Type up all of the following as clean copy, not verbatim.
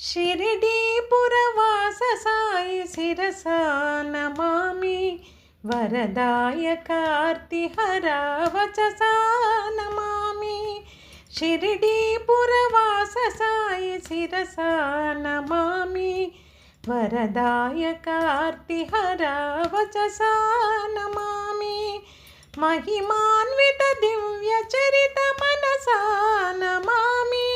शिरडीपुरवास साई शिरसा नमामि वरदायकार्तिहरा वचसा नमामि शिरडीपुरवास साई शिरसा नमामि वरदायकार्तिहरा वचसा नमामि महिमान्वित दिव्यचरित मनसा नमामि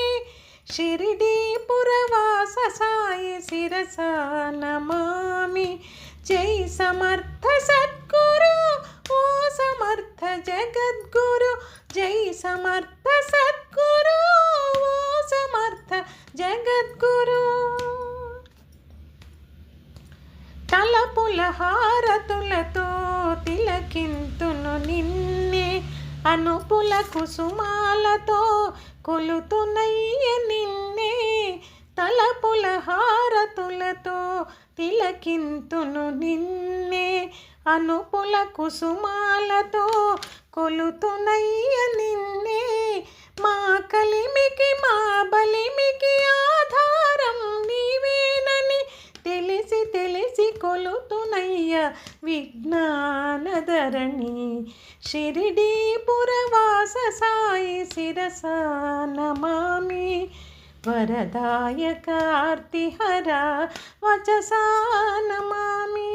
शिरडीपुरवास साई शिरसा नमामि जय समर्थ सद्गुरु ओ समर्थ जगद्गुरु जय समर्थ सद्गुरु ओ समर्थ जगद्गुरु తలపుల హారతులతో తిలకింతును నిన్నే అనుపుల కుసుమాలతో కొలుతునయ్య నిన్నే తలపుల హారతులతో తిలకింతును నిన్నే అనుపుల కుసుమాలతో కొలుతునయ్య నిన్నే మా కలిమికి మా బలిమికి ఆధారం నీవేనని తెలిసి తెలిసి కొలుతునయ్య విజ్ఞానధరణి शिरडीपुरवास साई शिरसा नमामि वरदायकार्तिहरा वचसा नमामि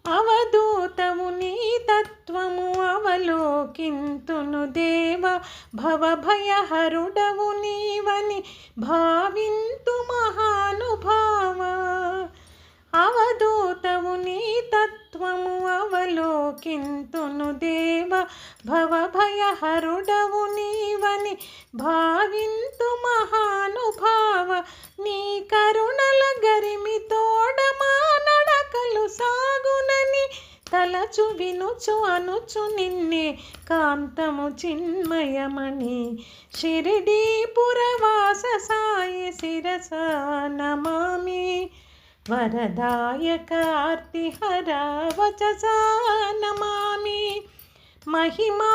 అవధూతవు నీ తత్వము అవలోకింతును దేవ భవభయహరుడవు నీవని భావింతు మహానుభావ అవధూతవు నీ తత్వము అవలోకింతును దేవ భవభయహరుడవు నీవని భావింతు మహానుభావ నీ కరుణల గరిమి తోడమా నడకలు సాగునని తలచు వినుచు అనుచు నిన్నే కాంతము చిన్మయమణి शिरडीपुरवास साई शिरसा नमामि वरदायकार्तिहरा वचसा नमामि महिमा